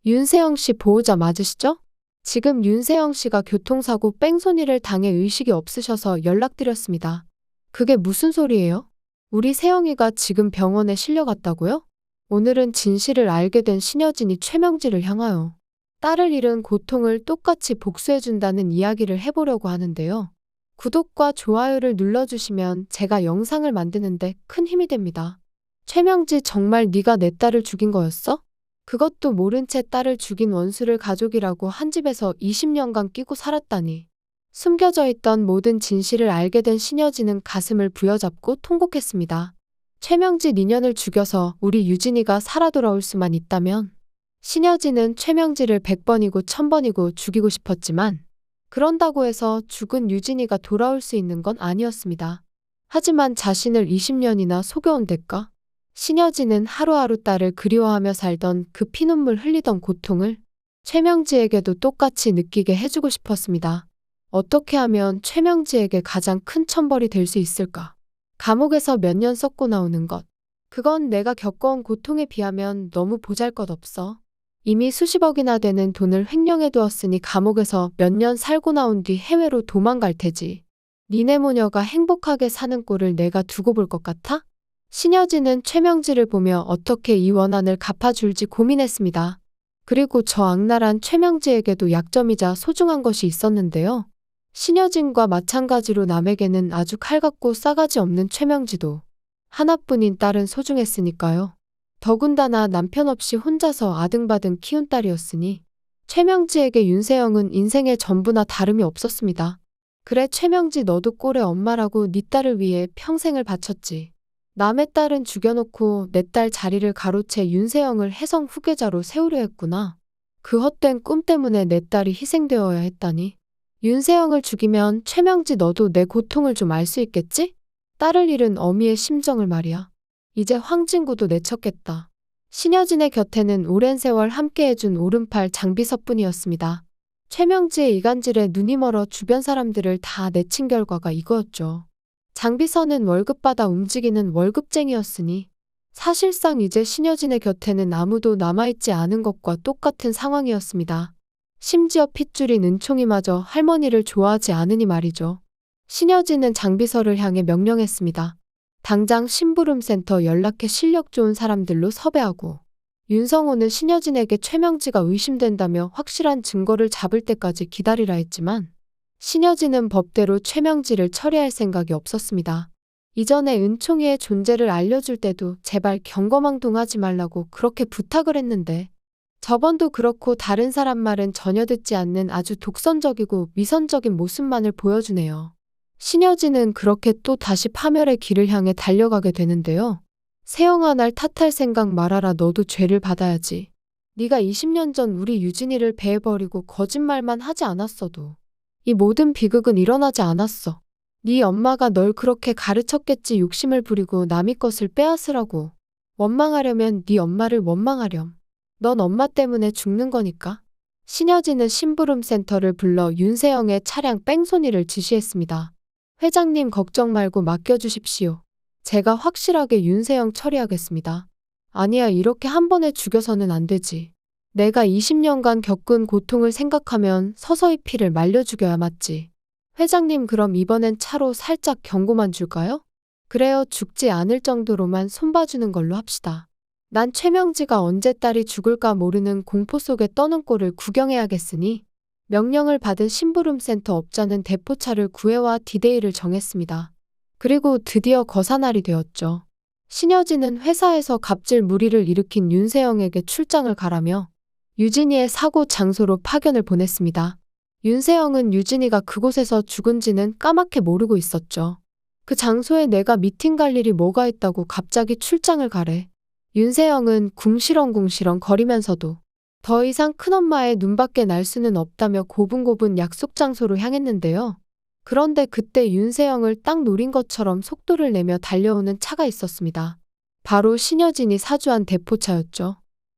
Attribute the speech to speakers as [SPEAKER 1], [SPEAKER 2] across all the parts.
[SPEAKER 1] 윤세영 씨 보호자 맞으시죠? 지금 윤세영 씨가 교통사고 뺑소니를 당해 의식이 없으셔서 연락드렸습니다. 그게 무슨 소리예요? 우리 세영이가 지금 병원에 실려갔다고요? 오늘은 진실을 알게 된 신여진이 최명지를 향하여 딸을 잃은 고통을 똑같이 복수해준다는 이야기를 해보려고 하는데요. 구독과 좋아요를 눌러주시면 제가 영상을 만드는데 큰 힘이 됩니다. 최명지, 정말 네가 내 딸을 죽인 거였어? 그것도 모른 채 딸을 죽인 원수를 가족이라고 한 집에서 20년간 끼고 살았다니. 숨겨져 있던 모든 진실을 알게 된 신여진은 가슴을 부여잡고 통곡했습니다. 최명지 니년을 죽여서 우리 유진이가 살아 돌아올 수만 있다면. 신여진은 최명지를 100번이고 1000번이고 죽이고 싶었지만 그런다고 해서 죽은 유진이가 돌아올 수 있는 건 아니었습니다. 하지만 자신을 20년이나 속여온 대가? 신여진은 하루하루 딸을 그리워하며 살던 그 피눈물 흘리던 고통을 최명지에게도 똑같이 느끼게 해주고 싶었습니다. 어떻게 하면 최명지에게 가장 큰 천벌이 될 수 있을까? 감옥에서 몇 년 썩고 나오는 것. 그건 내가 겪어온 고통에 비하면 너무 보잘것없어. 이미 수십억이나 되는 돈을 횡령해두었으니 감옥에서 몇 년 살고 나온 뒤 해외로 도망갈 테지. 니네 모녀가 행복하게 사는 꼴을 내가 두고 볼 것 같아? 신여진은 최명지를 보며 어떻게 이 원한을 갚아줄지 고민했습니다. 그리고 저 악랄한 최명지에게도 약점이자 소중한 것이 있었는데요. 신여진과 마찬가지로 남에게는 아주 칼같고 싸가지 없는 최명지도 하나뿐인 딸은 소중했으니까요. 더군다나 남편 없이 혼자서 아등바등 키운 딸이었으니 최명지에게 윤세영은 인생의 전부나 다름이 없었습니다. 그래, 최명지, 너도 꼴의 엄마라고 네 딸을 위해 평생을 바쳤지. 남의 딸은 죽여놓고 내 딸 자리를 가로채 윤세영을 혜성 후계자로 세우려 했구나. 그 헛된 꿈 때문에 내 딸이 희생되어야 했다니. 윤세영을 죽이면 최명지, 너도 내 고통을 좀 알 수 있겠지? 딸을 잃은 어미의 심정을 말이야. 이제 황진구도 내쳤겠다. 신여진의 곁에는 오랜 세월 함께해준 오른팔 장비서뿐이었습니다. 최명지의 이간질에 눈이 멀어 주변 사람들을 다 내친 결과가 이거였죠. 장비서는 월급 받아 움직이는 월급쟁이였으니 사실상 이제 신여진의 곁에는 아무도 남아있지 않은 것과 똑같은 상황이었습니다. 심지어 핏줄인 은총이마저 할머니를 좋아하지 않으니 말이죠. 신여진은 장비서를 향해 명령했습니다. 당장 심부름센터 연락해 실력 좋은 사람들로 섭외하고 윤성호는 신여진에게 최명지가 의심된다며 확실한 증거를 잡을 때까지 기다리라 했지만 신여진은 법대로 최명지를 처리할 생각이 없었습니다. 이전에 은총이의 존재를 알려줄 때도 제발 경거망동하지 말라고 그렇게 부탁을 했는데 저번도 그렇고 다른 사람 말은 전혀 듣지 않는 아주 독선적이고 위선적인 모습만을 보여주네요. 신여진은 그렇게 또 다시 파멸의 길을 향해 달려가게 되는데요. 세영아, 날 탓할 생각 말아라. 너도 죄를 받아야지. 네가 20년 전 우리 유진이를 배해버리고 거짓말만 하지 않았어도 이 모든 비극은 일어나지 않았어. 네 엄마가 널 그렇게 가르쳤겠지. 욕심을 부리고 남의 것을 빼앗으라고. 원망하려면 네 엄마를 원망하렴. 넌 엄마 때문에 죽는 거니까. 신여진은 심부름센터를 불러 윤세영의 차량 뺑소니를 지시했습니다. 회장님, 걱정 말고 맡겨주십시오. 제가 확실하게 윤세영 처리하겠습니다. 아니야, 이렇게 한 번에 죽여서는 안 되지. 내가 20년간 겪은 고통을 생각하면 서서히 피를 말려 죽여야 맞지. 회장님, 그럼 이번엔 차로 살짝 경고만 줄까요? 그래요, 죽지 않을 정도로만 손봐주는 걸로 합시다. 난 최명지가 언제 딸이 죽을까 모르는 공포 속에 떠는 꼴을 구경해야겠으니 명령을 받은 심부름센터 업자는 대포차를 구해와 디데이를 정했습니다. 그리고 드디어 거사날이 되었죠. 신여진은 회사에서 갑질 무리를 일으킨 윤세영에게 출장을 가라며 유진이의 사고 장소로 파견을 보냈습니다. 윤세영은 유진이가 그곳에서 죽은지는 까맣게 모르고 있었죠. 그 장소에 내가 미팅 갈 일이 뭐가 있다고 갑자기 출장을 가래. 윤세영은 궁시렁궁시렁 거리면서도 더 이상 큰엄마의 눈밖에 날 수는 없다며 고분고분 약속 장소로 향했는데요. 그런데 그때 윤세영을 딱 노린 것처럼 속도를 내며 달려오는 차가 있었습니다. 바로 신여진이 사주한 대포차였죠.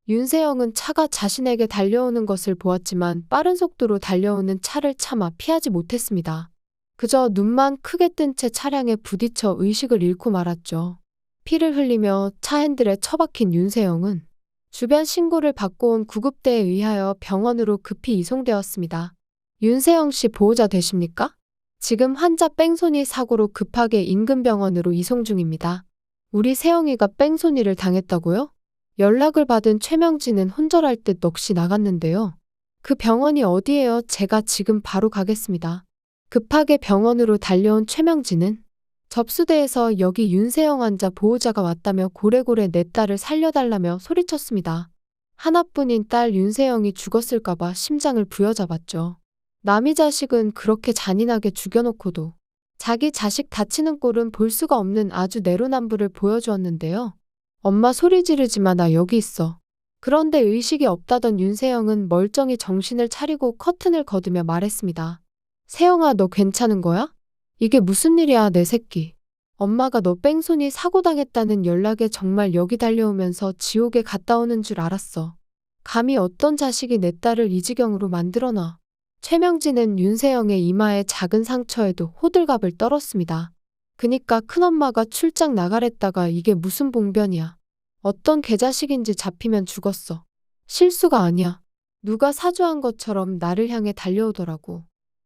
[SPEAKER 1] 윤세영은 차가 자신에게 달려오는 것을 보았지만 빠른 속도로 달려오는 차를 차마 피하지 못했습니다. 그저 눈만 크게 뜬 채 차량에 부딪혀 의식을 잃고 말았죠. 피를 흘리며 차 핸들에 처박힌 윤세영은 주변 신고를 받고 온 구급대에 의하여 병원으로 급히 이송되었습니다. 윤세영 씨 보호자 되십니까? 지금 환자 뺑소니 사고로 급하게 인근 병원으로 이송 중입니다. 우리 세영이가 뺑소니를 당했다고요? 연락을 받은 최명진은 혼절할 듯 넋이 나갔는데요. 그 병원이 어디예요? 제가 지금 바로 가겠습니다. 급하게 병원으로 달려온 최명진은 접수대에서 여기 윤세영 환자 보호자가 왔다며 고래고래 내 딸을 살려달라며 소리쳤습니다. 하나뿐인 딸 윤세영이 죽었을까봐 심장을 부여잡았죠. 남의 자식은 그렇게 잔인하게 죽여놓고도 자기 자식 다치는 꼴은 볼 수가 없는 아주 내로남불을 보여주었는데요. 엄마 소리 지르지 마, 나 여기 있어. 그런데 의식이 없다던 윤세영은 멀쩡히 정신을 차리고 커튼을 걷으며 말했습니다. 세영아, 너 괜찮은 거야? 이게 무슨 일이야, 내 새끼. 엄마가 너 뺑소니 사고 당했다는 연락에 정말 여기 달려오면서 지옥에 갔다 오는 줄 알았어. 감히 어떤 자식이 내 딸을 이 지경으로 만들어놔. 최명진은 윤세영의 이마에 작은 상처에도 호들갑을 떨었습니다. 그니까 큰엄마가 출장 나가랬다가 이게 무슨 봉변이야. 어떤 개자식인지 잡히면 죽었어. 실수가 아니야. 누가 사주한 것처럼 나를 향해 달려오더라고.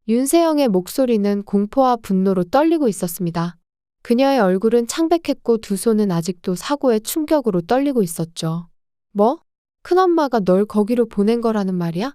[SPEAKER 1] 윤세영의 목소리는 공포와 분노로 떨리고 있었습니다. 그녀의 얼굴은 창백했고 두 손은 아직도 사고의 충격으로 떨리고 있었죠. 뭐? 큰엄마가 널 거기로 보낸 거라는 말이야?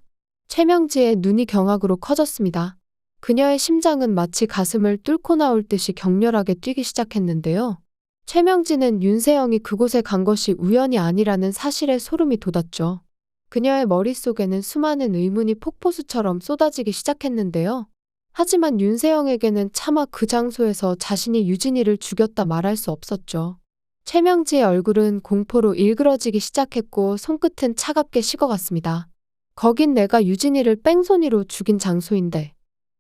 [SPEAKER 1] 최명지의 눈이 경악으로 커졌습니다. 그녀의 심장은 마치 가슴을 뚫고 나올 듯이 격렬하게 뛰기 시작했는데요. 최명지는 윤세영이 그곳에 간 것이 우연이 아니라는 사실에 소름이 돋았죠. 그녀의 머릿속에는 수많은 의문이 폭포수처럼 쏟아지기 시작했는데요. 하지만 윤세영에게는 차마 그 장소에서 자신이 유진이를 죽였다 말할 수 없었죠. 최명지의 얼굴은 공포로 일그러지기 시작했고 손끝은 차갑게 식어갔습니다. 거긴 내가 유진이를 뺑소니로 죽인 장소인데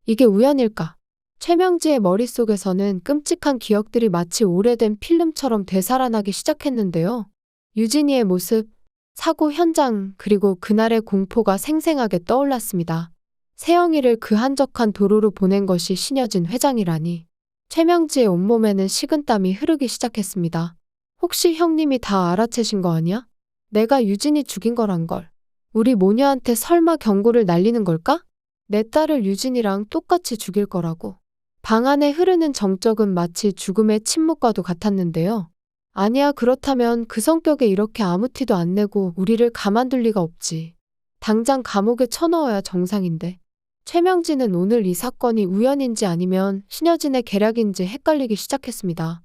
[SPEAKER 1] 이게 우연일까? 최명지의 머릿속에서는 끔찍한 기억들이 마치 오래된 필름처럼 되살아나기 시작했는데요. 유진이의 모습, 사고 현장, 그리고 그날의 공포가 생생하게 떠올랐습니다. 세영이를 그 한적한 도로로 보낸 것이 신여진 회장이라니. 최명지의 온몸에는 식은땀이 흐르기 시작했습니다. 혹시 형님이 다 알아채신 거 아니야? 내가 유진이 죽인 거란 걸. 우리 모녀한테 설마 경고를 날리는 걸까? 내 딸을 유진이랑 똑같이 죽일 거라고. 방 안에 흐르는 정적은 마치 죽음의 침묵과도 같았는데요. 아니야, 그렇다면 그 성격에 이렇게 아무 티도 안 내고 우리를 가만둘 리가 없지. 당장 감옥에 쳐넣어야 정상인데. 최명진은 오늘 이 사건이 우연인지 아니면 신여진의 계략인지 헷갈리기 시작했습니다.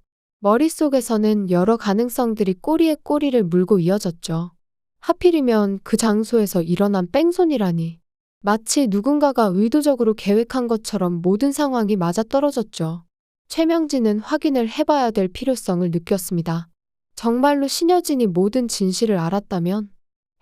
[SPEAKER 1] 머릿속에서는 여러 가능성들이 꼬리에 꼬리를 물고 이어졌죠. 하필이면 그 장소에서 일어난 뺑소니라니. 마치 누군가가 의도적으로 계획한 것처럼 모든 상황이 맞아떨어졌죠. 최명진은 확인을 해봐야 될 필요성을 느꼈습니다. 정말로 신여진이 모든 진실을 알았다면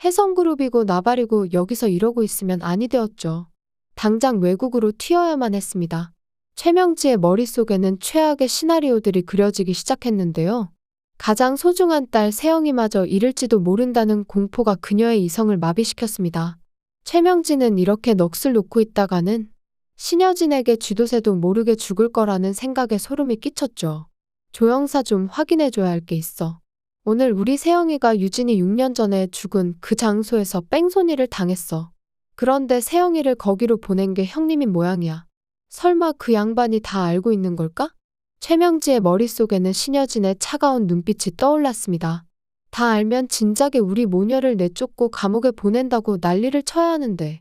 [SPEAKER 1] 혜성그룹이고 나발이고 여기서 이러고 있으면 아니 되었죠. 당장 외국으로 튀어야만 했습니다. 최명지의 머릿속에는 최악의 시나리오들이 그려지기 시작했는데요. 가장 소중한 딸 세영이마저 잃을지도 모른다는 공포가 그녀의 이성을 마비시켰습니다. 최명진은 이렇게 넋을 놓고 있다가는 신여진에게 쥐도새도 모르게 죽을 거라는 생각에 소름이 끼쳤죠. 조영사 좀 확인해줘야 할 게 있어. 오늘 우리 세영이가 유진이 6년 전에 죽은 그 장소에서 뺑소니를 당했어. 그런데 세영이를 거기로 보낸 게 형님인 모양이야. 설마 그 양반이 다 알고 있는 걸까? 최명지의 머릿속에는 신여진의 차가운 눈빛이 떠올랐습니다. 다 알면 진작에 우리 모녀를 내쫓고 감옥에 보낸다고 난리를 쳐야 하는데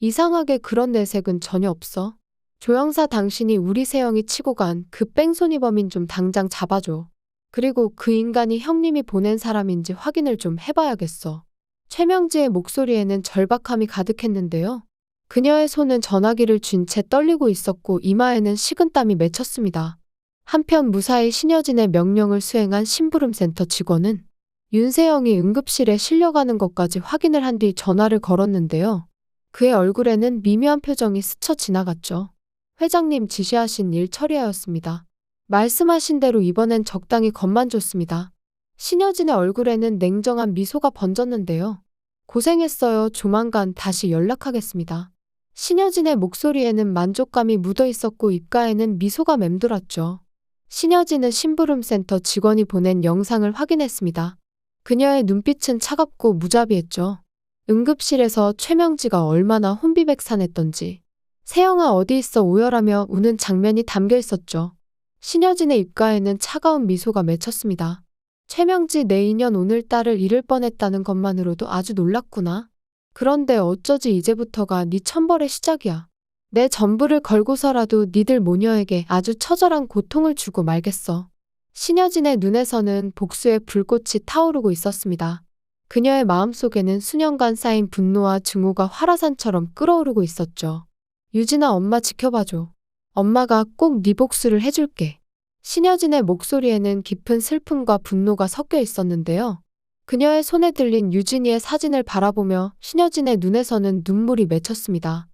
[SPEAKER 1] 이상하게 그런 내색은 전혀 없어. 조영사, 당신이 우리 세영이 치고 간 그 뺑소니 범인 좀 당장 잡아줘. 그리고 그 인간이 형님이 보낸 사람인지 확인을 좀 해봐야겠어. 최명지의 목소리에는 절박함이 가득했는데요. 그녀의 손은 전화기를 쥔 채 떨리고 있었고 이마에는 식은땀이 맺혔습니다. 한편 무사히 신여진의 명령을 수행한 심부름센터 직원은 윤세영이 응급실에 실려가는 것까지 확인을 한 뒤 전화를 걸었는데요. 그의 얼굴에는 미묘한 표정이 스쳐 지나갔죠. 회장님 지시하신 일 처리하였습니다. 말씀하신 대로 이번엔 적당히 겁만 줬습니다. 신여진의 얼굴에는 냉정한 미소가 번졌는데요. 고생했어요. 조만간 다시 연락하겠습니다. 신여진의 목소리에는 만족감이 묻어 있었고 입가에는 미소가 맴돌았죠. 신여진은 심부름센터 직원이 보낸 영상을 확인했습니다. 그녀의 눈빛은 차갑고 무자비했죠. 응급실에서 최명지가 얼마나 혼비백산했던지. 세영아 어디 있어 오열하며 우는 장면이 담겨 있었죠. 신여진의 입가에는 차가운 미소가 맺혔습니다. 최명지 내 인연 오늘 딸을 잃을 뻔했다는 것만으로도 아주 놀랐구나. 그런데 어쩌지 이제부터가 네 천벌의 시작이야. 내 전부를 걸고서라도 니들 모녀에게 아주 처절한 고통을 주고 말겠어. 신여진의 눈에서는 복수의 불꽃이 타오르고 있었습니다. 그녀의 마음속에는 수년간 쌓인 분노와 증오가 화라산처럼 끓어오르고 있었죠. 유진아 엄마 지켜봐줘. 엄마가 꼭 네 복수를 해줄게. 신여진의 목소리에는 깊은 슬픔과 분노가 섞여 있었는데요. 그녀의 손에 들린 유진이의 사진을 바라보며 신여진의 눈에서는 눈물이 맺혔습니다.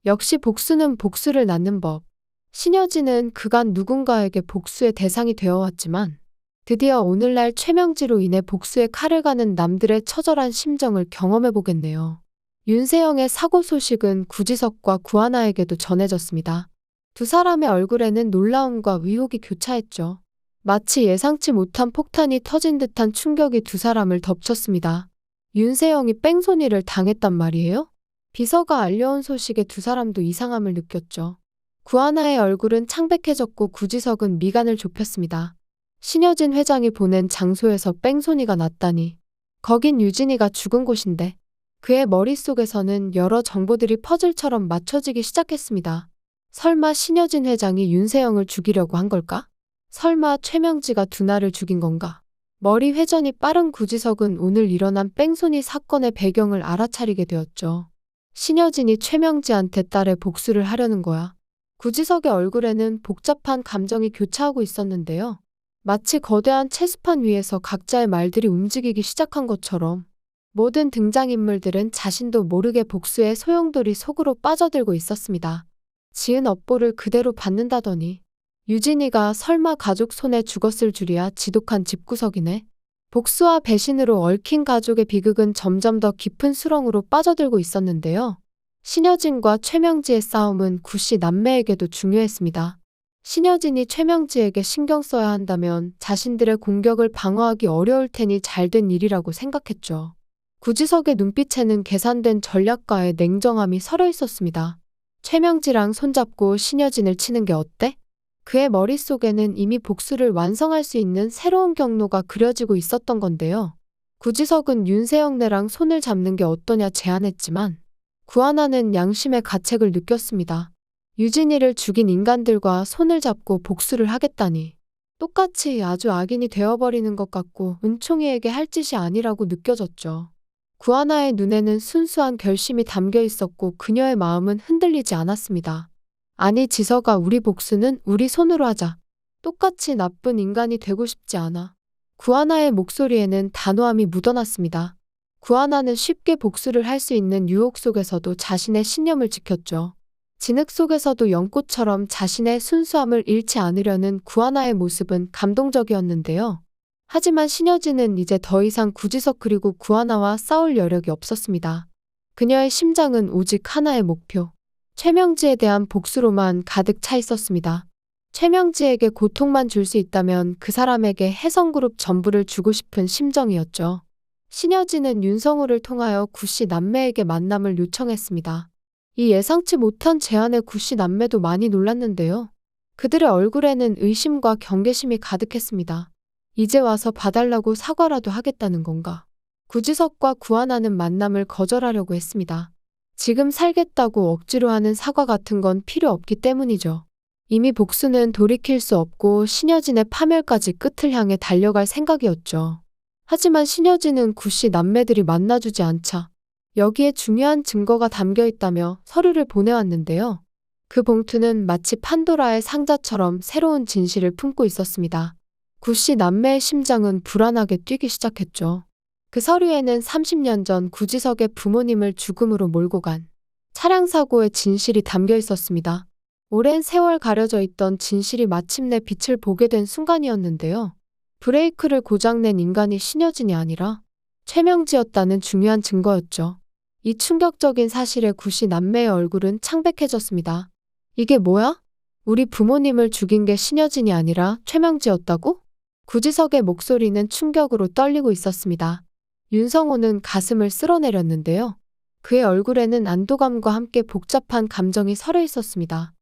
[SPEAKER 1] 역시 복수는 복수를 낳는 법. 신여진은 그간 누군가에게 복수의 대상이 되어왔지만 드디어 오늘날 최명지로 인해 복수의 칼을 가는 남들의 처절한 심정을 경험해보겠네요. 윤세영의 사고 소식은 구지석과 구하나에게도 전해졌습니다. 두 사람의 얼굴에는 놀라움과 위혹이 교차했죠. 마치 예상치 못한 폭탄이 터진 듯한 충격이 두 사람을 덮쳤습니다. 윤세영이 뺑소니를 당했단 말이에요? 비서가 알려온 소식에 두 사람도 이상함을 느꼈죠. 구하나의 얼굴은 창백해졌고 구지석은 미간을 좁혔습니다. 신여진 회장이 보낸 장소에서 뺑소니가 났다니. 거긴 유진이가 죽은 곳인데. 그의 머릿속에서는 여러 정보들이 퍼즐처럼 맞춰지기 시작했습니다. 설마 신여진 회장이 윤세영을 죽이려고 한 걸까? 설마 최명지가 두나를 죽인 건가? 머리 회전이 빠른 구지석은 오늘 일어난 뺑소니 사건의 배경을 알아차리게 되었죠. 신여진이 최명지한테 딸의 복수를 하려는 거야. 구지석의 얼굴에는 복잡한 감정이 교차하고 있었는데요. 마치 거대한 체스판 위에서 각자의 말들이 움직이기 시작한 것처럼 모든 등장인물들은 자신도 모르게 복수의 소용돌이 속으로 빠져들고 있었습니다. 지은 업보를 그대로 받는다더니 유진이가 설마 가족 손에 죽었을 줄이야. 지독한 집구석이네. 복수와 배신으로 얽힌 가족의 비극은 점점 더 깊은 수렁으로 빠져들고 있었는데요. 신여진과 최명지의 싸움은 구씨 남매에게도 중요했습니다. 신여진이 최명지에게 신경 써야 한다면 자신들의 공격을 방어하기 어려울 테니 잘된 일이라고 생각했죠. 구지석의 눈빛에는 계산된 전략가의 냉정함이 서려 있었습니다. 최명지랑 손잡고 신여진을 치는 게 어때? 그의 머릿속에는 이미 복수를 완성할 수 있는 새로운 경로가 그려지고 있었던 건데요. 구지석은 윤세영네랑 손을 잡는 게 어떠냐 제안했지만 구하나는 양심의 가책을 느꼈습니다. 유진이를 죽인 인간들과 손을 잡고 복수를 하겠다니. 똑같이 아주 악인이 되어버리는 것 같고 은총이에게 할 짓이 아니라고 느껴졌죠. 구하나의 눈에는 순수한 결심이 담겨 있었고 그녀의 마음은 흔들리지 않았습니다. 아니 지석아 우리 복수는 우리 손으로 하자. 똑같이 나쁜 인간이 되고 싶지 않아. 구하나의 목소리에는 단호함이 묻어났습니다. 구하나는 쉽게 복수를 할 수 있는 유혹 속에서도 자신의 신념을 지켰죠. 진흙 속에서도 연꽃처럼 자신의 순수함을 잃지 않으려는 구하나의 모습은 감동적이었는데요. 하지만 신여진은 이제 더 이상 구지석 그리고 구하나와 싸울 여력이 없었습니다. 그녀의 심장은 오직 하나의 목표. 최명지에 대한 복수로만 가득 차 있었습니다. 최명지에게 고통만 줄 수 있다면 그 사람에게 혜성그룹 전부를 주고 싶은 심정이었죠. 신여진은 윤성호를 통하여 구씨 남매에게 만남을 요청했습니다. 이 예상치 못한 제안에 구씨 남매도 많이 놀랐는데요. 그들의 얼굴에는 의심과 경계심이 가득했습니다. 이제 와서 봐달라고 사과라도 하겠다는 건가? 구지석과 구하나는 만남을 거절하려고 했습니다. 지금 살겠다고 억지로 하는 사과 같은 건 필요 없기 때문이죠. 이미 복수는 돌이킬 수 없고 신여진의 파멸까지 끝을 향해 달려갈 생각이었죠. 하지만 신여진은 구씨 남매들이 만나주지 않자 여기에 중요한 증거가 담겨 있다며 서류를 보내왔는데요. 그 봉투는 마치 판도라의 상자처럼 새로운 진실을 품고 있었습니다. 구씨 남매의 심장은 불안하게 뛰기 시작했죠. 그 서류에는 30년 전 구지석의 부모님을 죽음으로 몰고 간 차량 사고의 진실이 담겨 있었습니다. 오랜 세월 가려져 있던 진실이 마침내 빛을 보게 된 순간이었는데요. 브레이크를 고장낸 인간이 신여진이 아니라 최명지였다는 중요한 증거였죠. 이 충격적인 사실에 구씨 남매의 얼굴은 창백해졌습니다. 이게 뭐야? 우리 부모님을 죽인 게 신여진이 아니라 최명지였다고? 구지석의 목소리는 충격으로 떨리고 있었습니다. 윤성호는 가슴을 쓸어내렸는데요. 그의 얼굴에는 안도감과 함께 복잡한 감정이 서려 있었습니다.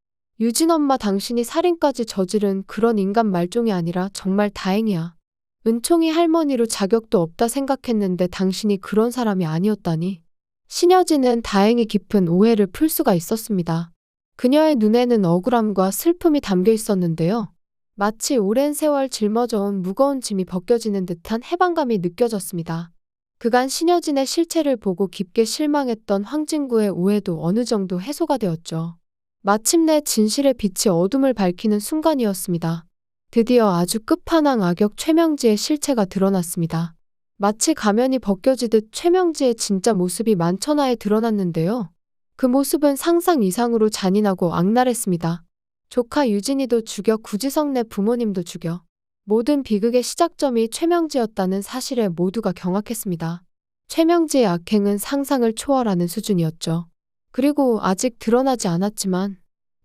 [SPEAKER 1] 유진 엄마, 당신이 살인까지 저지른 그런 인간 말종이 아니라 정말 다행이야. 은총이 할머니로 자격도 없다 생각했는데 당신이 그런 사람이 아니었다니. 신여진은 다행히 깊은 오해를 풀 수가 있었습니다. 그녀의 눈에는 억울함과 슬픔이 담겨 있었는데요. 마치 오랜 세월 짊어져온 무거운 짐이 벗겨지는 듯한 해방감이 느껴졌습니다. 그간 신여진의 실체를 보고 깊게 실망했던 황진구의 오해도 어느 정도 해소가 되었죠. 마침내 진실의 빛이 어둠을 밝히는 순간이었습니다. 드디어 아주 끝판왕 악역 최명지의 실체가 드러났습니다. 마치 가면이 벗겨지듯 최명지의 진짜 모습이 만천하에 드러났는데요. 그 모습은 상상 이상으로 잔인하고 악랄했습니다. 조카 유진이도 죽여 구지석 내 부모님도 죽여. 모든 비극의 시작점이 최명지였다는 사실에 모두가 경악했습니다. 최명지의 악행은 상상을 초월하는 수준이었죠. 그리고 아직 드러나지 않았지만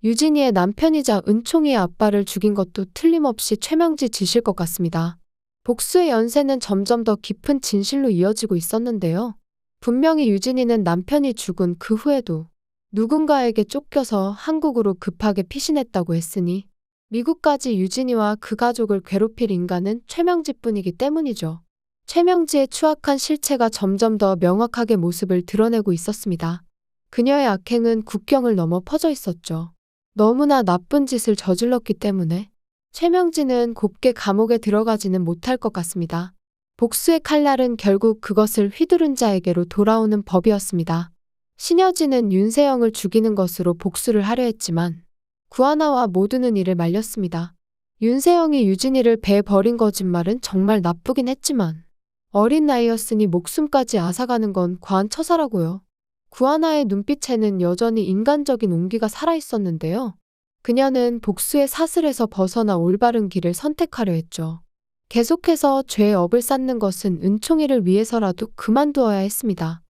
[SPEAKER 1] 유진이의 남편이자 은총이의 아빠를 죽인 것도 틀림없이 최명지 짓일 것 같습니다. 복수의 연쇄는 점점 더 깊은 진실로 이어지고 있었는데요. 분명히 유진이는 남편이 죽은 그 후에도 누군가에게 쫓겨서 한국으로 급하게 피신했다고 했으니 미국까지 유진이와 그 가족을 괴롭힐 인간은 최명지뿐이기 때문이죠. 최명지의 추악한 실체가 점점 더 명확하게 모습을 드러내고 있었습니다. 그녀의 악행은 국경을 넘어 퍼져 있었죠. 너무나 나쁜 짓을 저질렀기 때문에 최명지는 곱게 감옥에 들어가지는 못할 것 같습니다. 복수의 칼날은 결국 그것을 휘두른 자에게로 돌아오는 법이었습니다. 신여진은 윤세영을 죽이는 것으로 복수를 하려 했지만 구하나와 모두는 이를 말렸습니다. 윤세영이 유진이를 배에 버린 거짓말은 정말 나쁘긴 했지만 어린 나이였으니 목숨까지 앗아가는 건 과한 처사라고요. 구하나의 눈빛에는 여전히 인간적인 온기가 살아있었는데요. 그녀는 복수의 사슬에서 벗어나 올바른 길을 선택하려 했죠. 계속해서 죄의 업을 쌓는 것은 은총이를 위해서라도 그만두어야 했습니다.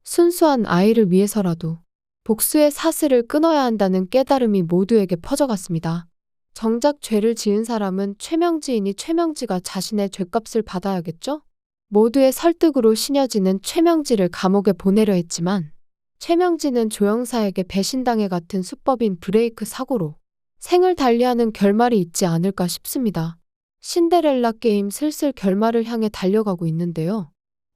[SPEAKER 1] 순수한 아이를 위해서라도 복수의 사슬을 끊어야 한다는 깨달음이 모두에게 퍼져갔습니다. 정작 죄를 지은 사람은 최명지이니 최명지가 자신의 죄값을 받아야겠죠? 모두의 설득으로 신여진은 최명지를 감옥에 보내려 했지만 최명지는 조영사에게 배신당해 같은 수법인 브레이크 사고로 생을 달리하는 결말이 있지 않을까 싶습니다. 신데렐라 게임 슬슬 결말을 향해 달려가고 있는데요.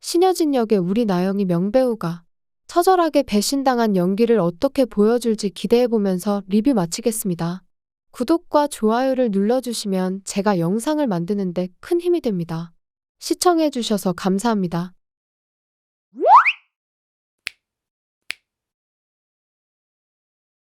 [SPEAKER 1] 신여진 역의 우리 나영이 명배우가 처절하게 배신당한 연기를 어떻게 보여줄지 기대해보면서 리뷰 마치겠습니다. 구독과 좋아요를 눌러주시면 제가 영상을 만드는데 큰 힘이 됩니다. 시청해주셔서 감사합니다.